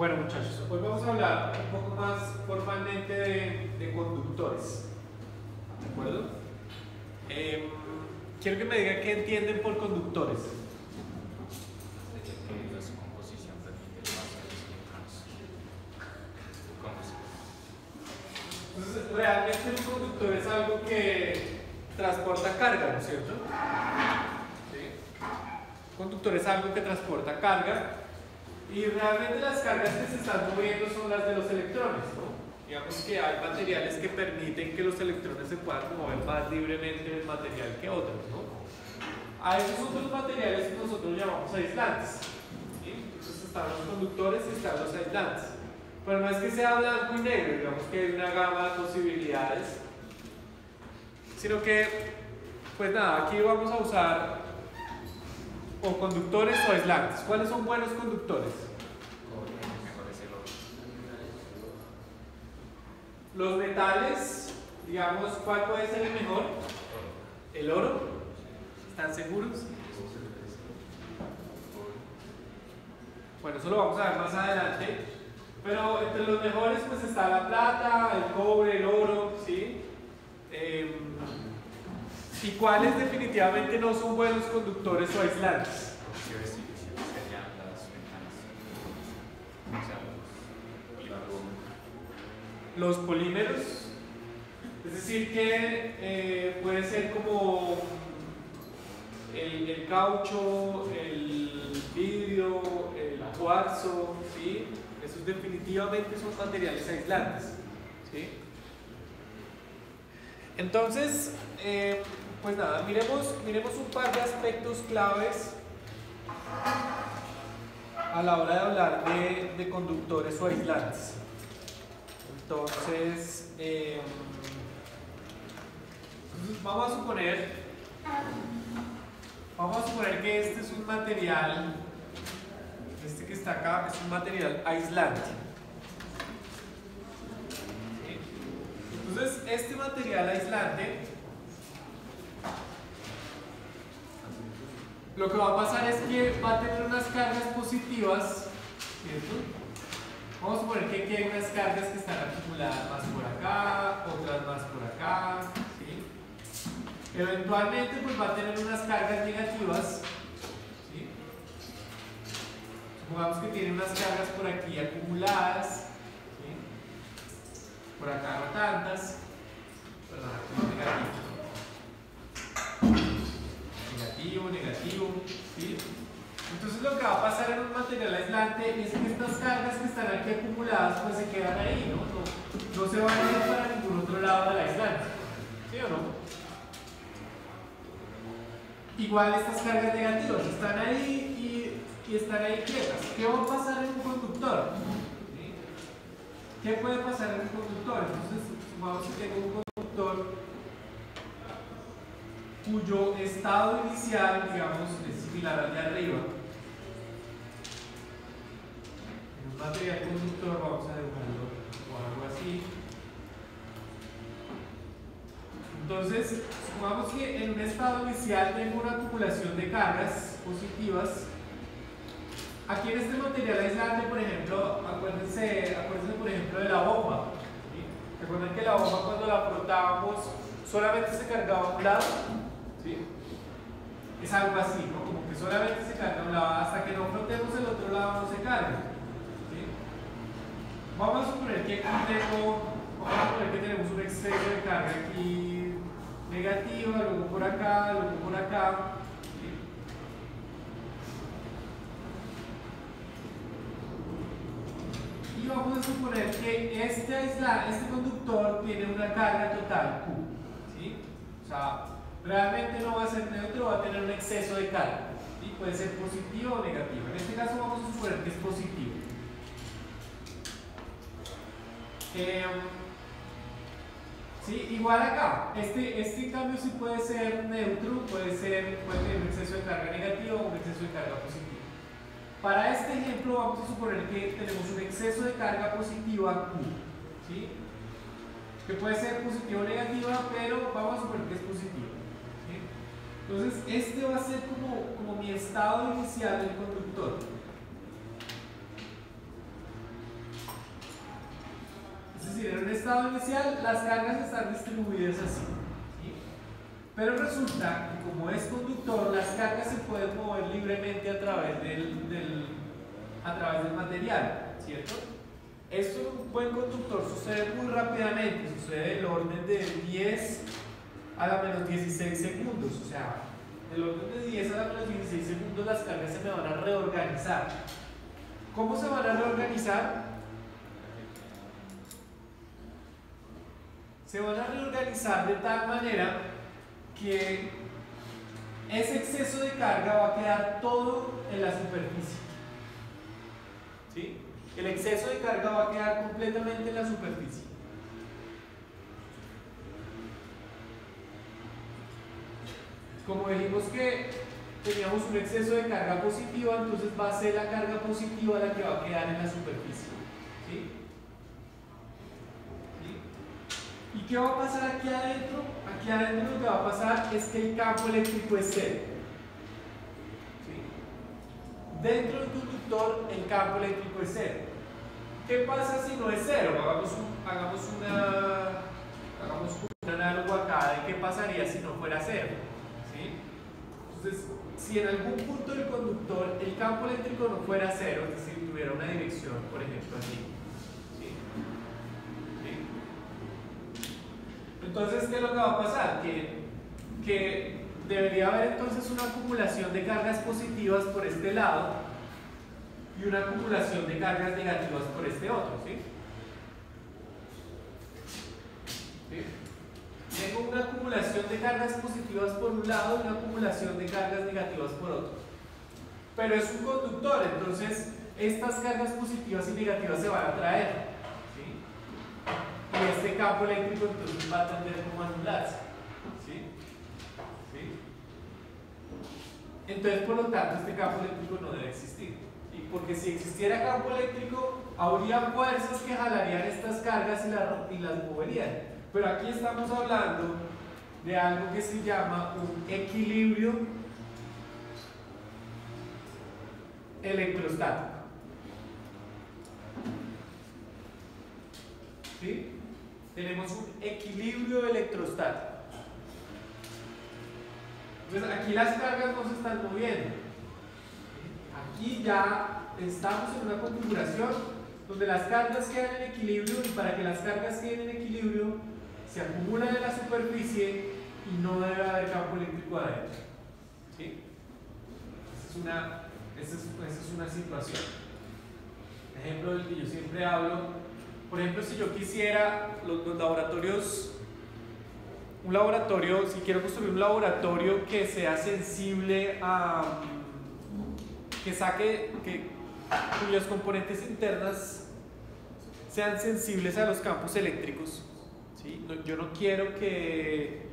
Bueno, muchachos, hoy vamos a hablar un poco más formalmente de conductores. ¿De acuerdo? Quiero que me digan qué entienden por conductores. Que su composición permite el paso de los electrones. Entonces, realmente un conductor es algo que transporta carga, ¿no es cierto? ¿Sí? Un conductor es algo que transporta carga. Y realmente las cargas que se están moviendo son las de los electrones, ¿no? Digamos que hay materiales que permiten que los electrones se puedan mover más libremente del material que otros, ¿no? A esos otros materiales que nosotros llamamos aislantes, ¿sí? Entonces están los conductores y están los aislantes. Pero no es que sea blanco y negro, digamos que hay una gama de posibilidades, sino que, pues nada, aquí vamos a usar o conductores o aislantes. ¿Cuáles son buenos conductores? Los metales, digamos, ¿cuál puede ser el mejor? ¿El oro? ¿Están seguros? Bueno, eso lo vamos a ver más adelante. Pero entre los mejores pues está la plata, el cobre, el oro, ¿sí? ¿Y cuáles definitivamente no son buenos conductores o aislantes? Los polímeros, es decir que puede ser como el caucho, el vidrio, el cuarzo, ¿sí? Esos definitivamente son materiales aislantes, ¿sí? Entonces, pues nada, miremos un par de aspectos claves a la hora de hablar de conductores o aislantes. Entonces, vamos a suponer que este es un material, este que está acá es un material aislante. Entonces, este material aislante, lo que va a pasar es que va a tener unas cargas positivas, ¿cierto? Vamos a suponer que aquí hay unas cargas que están acumuladas más por acá, otras más por acá, ¿sí? Eventualmente pues va a tener unas cargas negativas, ¿sí? Supongamos que tiene unas cargas por aquí acumuladas, ¿sí? Por acá no tantas, perdón, aquí no negativo, ¿sí? Entonces lo que va a pasar en un material aislante es que estas cargas que están aquí acumuladas pues se quedan ahí, ¿no? No se van a ir para ningún otro lado del aislante, ¿sí o no? Igual estas cargas negativas están ahí y están ahí quietas. ¿Qué va a pasar en un conductor? ¿Sí? ¿Qué puede pasar en un conductor? Entonces supongamos que tengo un conductor cuyo estado inicial, digamos, es similar al de arriba. En un material conductor vamos a dibujarlo o algo así. Entonces, supongamos que en un estado inicial tengo una acumulación de cargas positivas. Aquí en este material aislante, por ejemplo, acuérdense por ejemplo de la bomba. ¿Sí? Recuerden que la bomba cuando la frotábamos solamente se cargaba a un lado. ¿Sí? Es algo así, ¿no? Como que solamente se carga un lado, hasta que no frotemos el otro lado no se carga. ¿Sí? Vamos a suponer que tenemos un exceso de carga aquí negativa, luego por acá, luego por acá. ¿Sí? Y vamos a suponer que este conductor tiene una carga total Q. ¿Sí? O sea, realmente no va a ser neutro, va a tener un exceso de carga. ¿Sí? Puede ser positivo o negativo. En este caso vamos a suponer que es positivo. Sí, igual acá. Este cambio sí puede ser neutro, puede tener un exceso de carga negativa o un exceso de carga positiva. Para este ejemplo vamos a suponer que tenemos un exceso de carga positiva Q. ¿Sí? Que puede ser positiva o negativa, pero vamos a suponer que es positivo. Entonces, este va a ser como mi estado inicial del conductor. estado inicial las cargas están distribuidas así, ¿sí? Pero resulta que como es conductor, las cargas se pueden mover libremente a través del material, ¿cierto? Esto en un buen conductor sucede muy rápidamente, sucede del orden de 10 a la menos 16 segundos, o sea, del orden de 10 a la menos 16 segundos las cargas se me van a reorganizar. ¿Cómo se van a reorganizar? Se van a reorganizar de tal manera que ese exceso de carga va a quedar todo en la superficie, ¿sí? El exceso de carga va a quedar completamente en la superficie. Como dijimos que teníamos un exceso de carga positiva, entonces va a ser la carga positiva la que va a quedar en la superficie, ¿sí? ¿Sí? ¿Y qué va a pasar aquí adentro? Aquí adentro lo que va a pasar es que el campo eléctrico es cero, ¿sí? Dentro del conductor el campo eléctrico es cero. ¿Qué pasa si no es cero? Hagamos un análogo acá de qué pasaría si no fuera cero, ¿sí? Entonces, si en algún punto del conductor el campo eléctrico no fuera cero, es decir, tuviera una dirección, por ejemplo, así, ¿sí? ¿Sí? Entonces, ¿qué es lo que va a pasar? Que debería haber entonces una acumulación de cargas positivas por este lado y una acumulación de cargas negativas por este otro, ¿sí? ¿Sí? Tengo una acumulación de cargas positivas por un lado y una acumulación de cargas negativas por otro. Pero es un conductor, entonces estas cargas positivas y negativas se van a atraer, ¿sí? Y este campo eléctrico entonces va a tender como a anularse, ¿sí? ¿Sí? Entonces, por lo tanto, este campo eléctrico no debe existir. Porque si existiera campo eléctrico, habría fuerzas que jalarían estas cargas y las moverían. Pero aquí estamos hablando de algo que se llama un equilibrio electrostático. ¿Sí? Tenemos un equilibrio electrostático. Entonces aquí las cargas no se están moviendo. Aquí ya estamos en una configuración donde las cargas quedan en equilibrio, y para que las cargas queden en equilibrio se acumulan en la superficie y no debe haber campo eléctrico adentro, ¿sí? Esa es una situación. Ejemplo del que yo siempre hablo, por ejemplo, si yo quisiera los laboratorios, un laboratorio, si quiero construir un laboratorio que sea sensible a cuyas componentes internas sean sensibles a los campos eléctricos, ¿sí? Yo no quiero que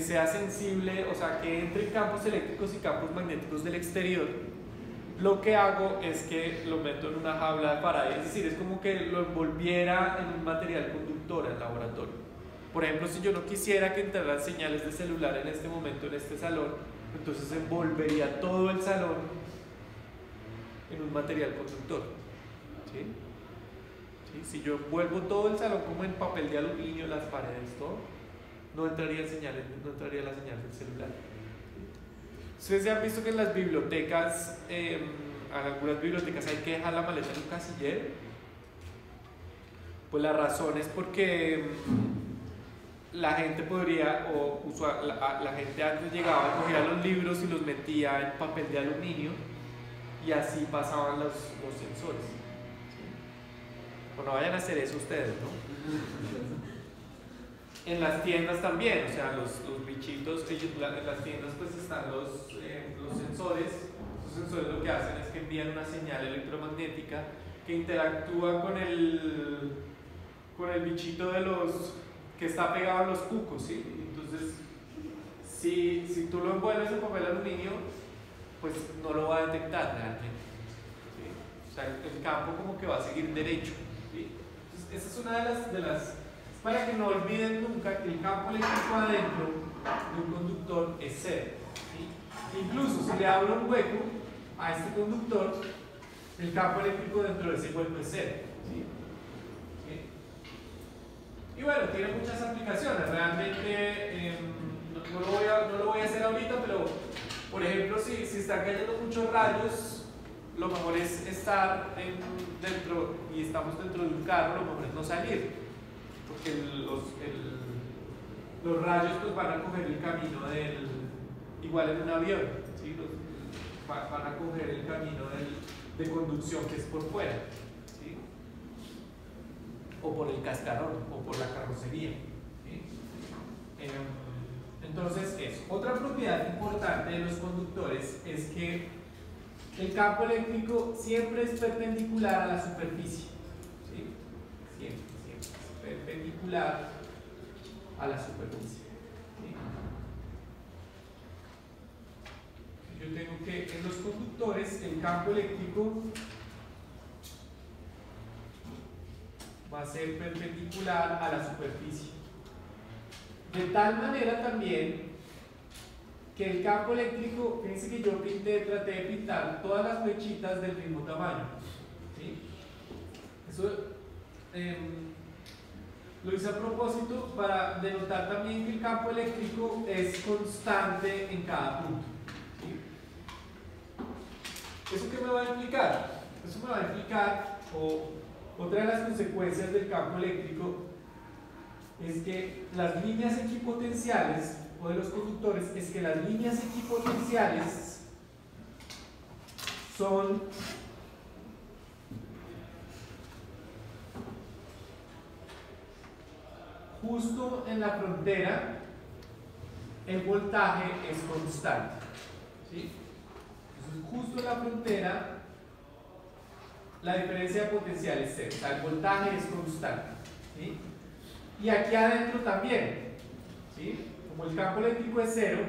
sea sensible, o sea, que entre campos eléctricos y campos magnéticos del exterior. Lo que hago es que lo meto en una jaula de Faraday, es decir, es como que lo envolviera en un material conductor al laboratorio. Por ejemplo, si yo no quisiera que entraran señales de celular en este momento en este salón, entonces envolvería todo el salón en un material conductor, ¿sí? ¿Sí? Si yo envuelvo todo el salón como en papel de aluminio, las paredes, todo, no entrarían señales, no entraría la señal del celular. Ustedes se han visto que en las bibliotecas, en algunas bibliotecas hay que dejar la maleta en un casillero. Pues la razón es porque la gente podría, la gente antes llegaba, cogía los libros y los metía en papel de aluminio, y así pasaban los sensores, ¿sí? Pues no vayan a hacer eso ustedes, ¿no? En las tiendas también, o sea, los bichitos, en las tiendas pues están los sensores. Los sensores lo que hacen es que envían una señal electromagnética que interactúa con el bichito que está pegado a los cucos, ¿sí? Entonces, si tú lo envuelves en papel aluminio, pues no lo va a detectar realmente, ¿sí? O sea, el campo como que va a seguir derecho, ¿sí? Entonces, esa es una de las para que no olviden nunca que el campo eléctrico adentro de un conductor es cero, ¿sí? Incluso si le abro un hueco a este conductor, el campo eléctrico dentro de ese hueco es cero, ¿sí? ¿Sí? Y bueno, tiene muchas aplicaciones. Realmente no lo voy a hacer ahorita, pero por ejemplo, si están cayendo muchos rayos, lo mejor es estar dentro y estamos dentro de un carro, lo mejor es no salir, porque los rayos pues van a coger el camino igual en un avión, ¿sí? Van a coger el camino de conducción que es por fuera, ¿sí? O por el cascarón, o por la carrocería, ¿sí? Entonces, otra propiedad importante de los conductores es que el campo eléctrico siempre es perpendicular a la superficie, ¿sí? Siempre es perpendicular a la superficie, ¿sí? Yo tengo que en los conductores el campo eléctrico va a ser perpendicular a la superficie. De tal manera también que el campo eléctrico, fíjense que yo traté de pintar todas las flechitas del mismo tamaño, ¿sí? Eso lo hice a propósito para denotar también que el campo eléctrico es constante en cada punto, ¿sí? ¿Eso qué me va a implicar? Eso me va a implicar, o otra de las consecuencias del campo eléctrico es que las líneas equipotenciales o de los conductores es que las líneas equipotenciales son justo en la frontera el voltaje es constante, ¿sí? Entonces justo en la frontera la diferencia de potencial es cero, o sea, el voltaje es constante, ¿sí? Y aquí adentro también, ¿sí? Como el campo eléctrico es cero,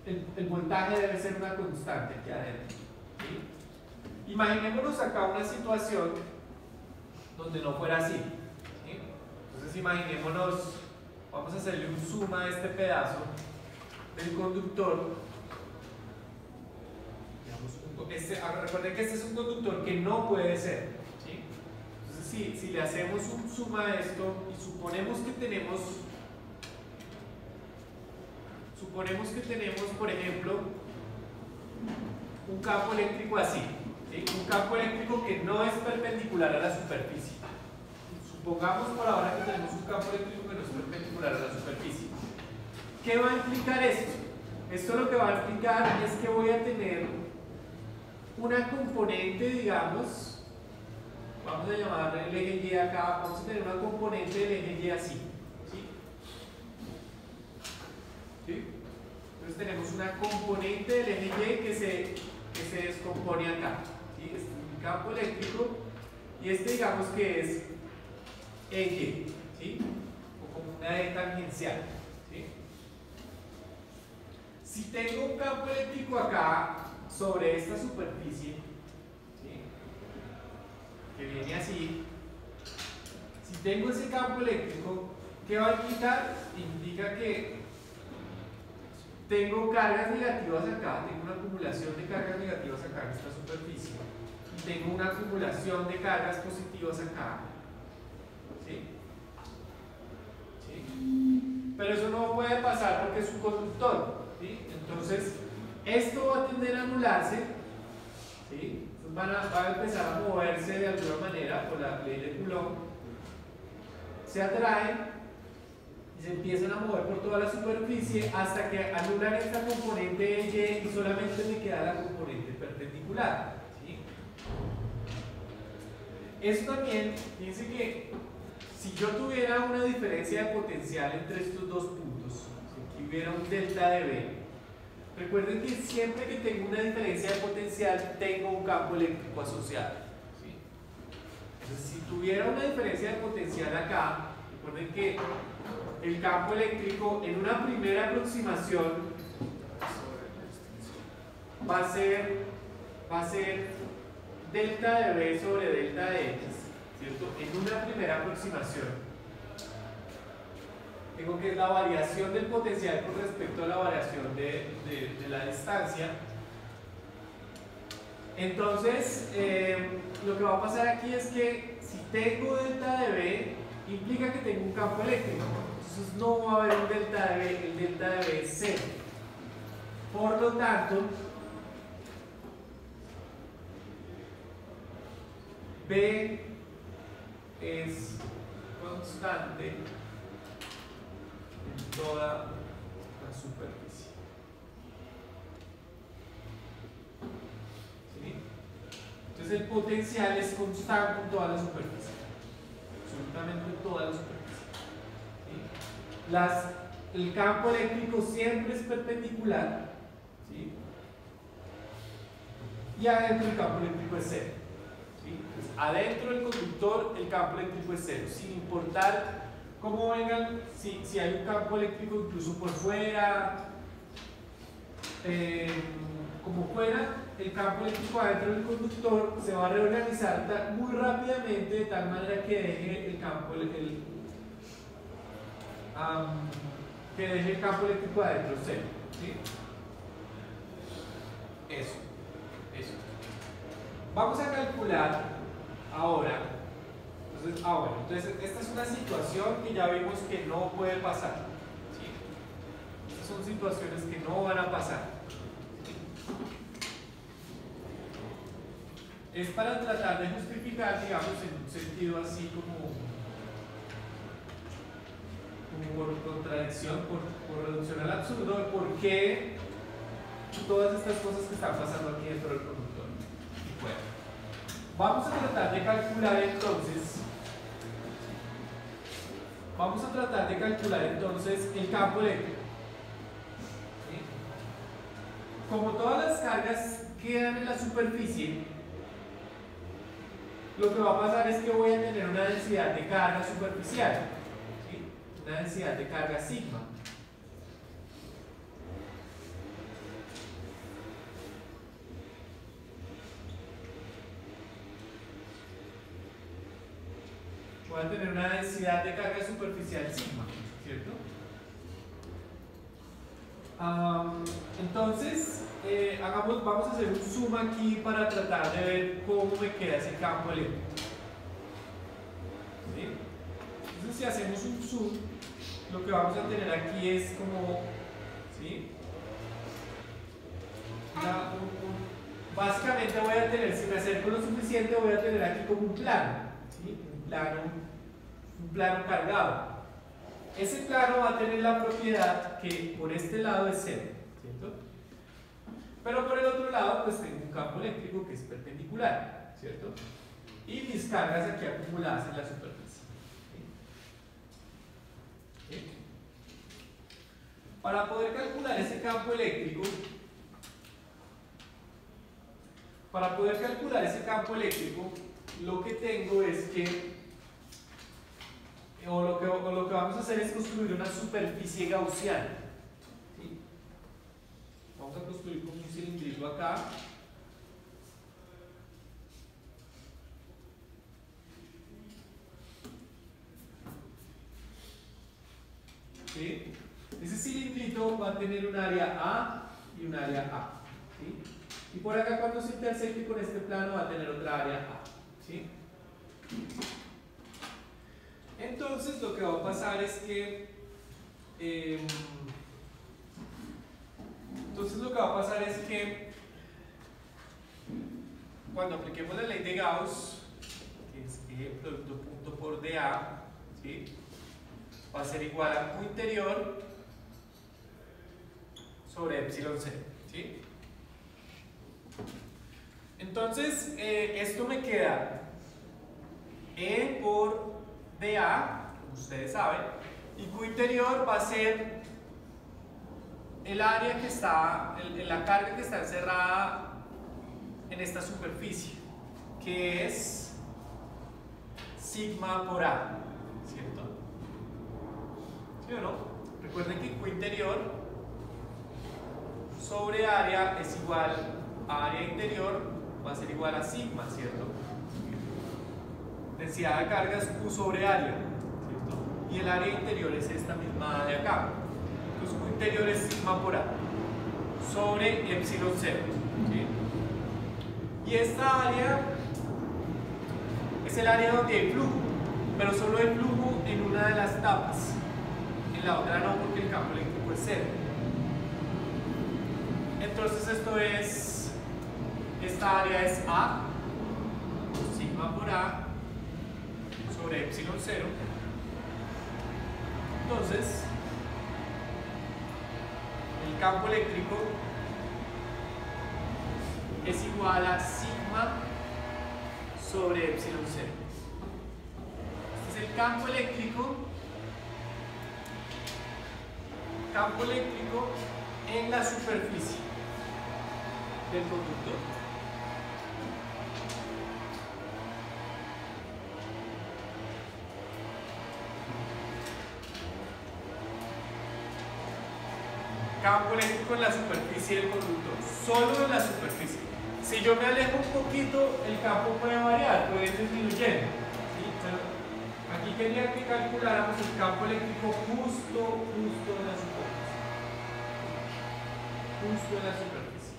el voltaje debe ser una constante aquí adentro, ¿sí? Imaginémonos acá una situación donde no fuera así, ¿sí? Entonces imaginémonos, vamos a hacerle un zoom a este pedazo del conductor. Recuerden que este es un conductor que no puede ser, ¿sí? Entonces si le hacemos un zoom a esto y suponemos que tenemos, por ejemplo, un campo eléctrico así, ¿sí? Un campo eléctrico que no es perpendicular a la superficie. Supongamos por ahora que tenemos un campo eléctrico que no es perpendicular a la superficie. ¿Qué va a implicar esto? Esto lo que va a implicar es que voy a tener una componente, digamos, vamos a llamarle el eje Y acá, vamos a tener una componente del eje Y así, ¿sí? ¿Sí? Entonces tenemos una componente del eje Y que se descompone acá, ¿sí? Este es un campo eléctrico y este digamos que es EY, ¿sí? O como una E tangencial, ¿sí? Si tengo un campo eléctrico acá sobre esta superficie, ¿sí? Que viene así, si tengo ese campo eléctrico, ¿qué va a implicar? Implica que tengo cargas negativas acá, tengo una acumulación de cargas negativas acá en esta superficie y tengo una acumulación de cargas positivas acá, ¿sí? ¿Sí? Pero eso no puede pasar porque es un conductor, ¿sí? Entonces esto va a tender a anularse, ¿sí? Van a empezar a moverse de alguna manera por la ley de Coulomb, se atraen y se empiezan a mover por toda la superficie hasta que anulan esta componente Y y solamente me queda la componente perpendicular, ¿sí? Eso también, fíjense que si yo tuviera una diferencia de potencial entre estos dos puntos, si aquí hubiera un delta de B, recuerden que siempre que tengo una diferencia de potencial tengo un campo eléctrico asociado, ¿sí? Entonces si tuviera una diferencia de potencial acá, recuerden que el campo eléctrico en una primera aproximación va a ser delta de B sobre delta de X, ¿cierto? En una primera aproximación tengo que es la variación del potencial con respecto a la variación de la distancia. Entonces lo que va a pasar aquí es que si tengo delta de B, implica que tengo un campo eléctrico. Entonces no va a haber un delta de B, el delta de B es 0. Por lo tanto, B es constante en toda la superficie. ¿Sí? Entonces el potencial es constante en toda la superficie. Absolutamente en toda la superficie. ¿Sí? El campo eléctrico siempre es perpendicular. ¿Sí? Y adentro el campo eléctrico es 0. ¿Sí? Entonces, adentro del conductor el campo eléctrico es 0, sin importar cómo vengan, si hay un campo eléctrico incluso por fuera, como fuera, el campo eléctrico adentro del conductor se va a reorganizar muy rápidamente de tal manera que deje el campo eléctrico adentro 0. ¿Sí? Eso. Vamos a calcular ahora. Entonces, esta es una situación que ya vimos que no puede pasar. ¿Sí? Estas son situaciones que no van a pasar. ¿Sí? Es para tratar de justificar, digamos, en un sentido así como por contradicción, por reducción al absurdo, por qué todas estas cosas que están pasando aquí dentro del conductor. Bueno, vamos a tratar de calcular entonces el campo eléctrico. ¿Sí? Como todas las cargas quedan en la superficie, lo que va a pasar es que voy a tener una densidad de carga superficial. ¿Sí? Una densidad de carga sigma. Voy a tener una densidad de carga superficial sigma, ¿cierto? Entonces, vamos a hacer un zoom aquí para tratar de ver cómo me queda ese campo eléctrico. ¿Sí? Entonces, si hacemos un zoom, lo que vamos a tener aquí es como, ¿sí? Básicamente voy a tener, si me acerco lo suficiente, voy a tener aquí como un plano, ¿sí? Un plano cargado. Ese plano va a tener la propiedad que por este lado es 0, ¿cierto? Pero por el otro lado pues tengo un campo eléctrico que es perpendicular, ¿cierto? Y mis cargas aquí acumuladas en la superficie. ¿Sí? ¿Sí? Para poder calcular ese campo eléctrico, lo que tengo es que lo que vamos a hacer es construir una superficie gaussiana. ¿Sí? Vamos a construir como un cilindrito acá. ¿Sí? Ese cilindrito va a tener un área A y un área A. ¿Sí? Y por acá, cuando se intersecte con este plano, va a tener otra área A. ¿Sí? Entonces lo que va a pasar es que cuando apliquemos la ley de Gauss, que es E producto punto por dA, ¿sí? Va a ser igual a Q interior sobre epsilon 0, ¿sí? Entonces esto me queda E por dA, como ustedes saben, y Q interior va a ser el área que está, la carga que está encerrada en esta superficie, que es sigma por A, ¿cierto? ¿Sí o no? Recuerden que Q interior sobre área es igual a área interior, va a ser igual a sigma, ¿cierto? Densidad de carga es Q sobre área, ¿cierto? Y el área interior es esta misma de acá. Entonces Q interior es sigma por A sobre epsilon 0, ¿sí? Y esta área es el área donde hay flujo, pero solo hay flujo en una de las tapas, en la otra no, porque el campo eléctrico es cero. Entonces esta área es A, sigma por A, sobre epsilon 0. Entonces, el campo eléctrico es igual a sigma sobre epsilon 0. Este es el campo eléctrico en la superficie del conductor. Campo eléctrico en la superficie del conductor, solo en la superficie. Si yo me alejo un poquito, el campo puede variar, puede ir disminuyendo. ¿Sí? Pero aquí quería que calculáramos el campo eléctrico justo en la superficie. Justo en la superficie.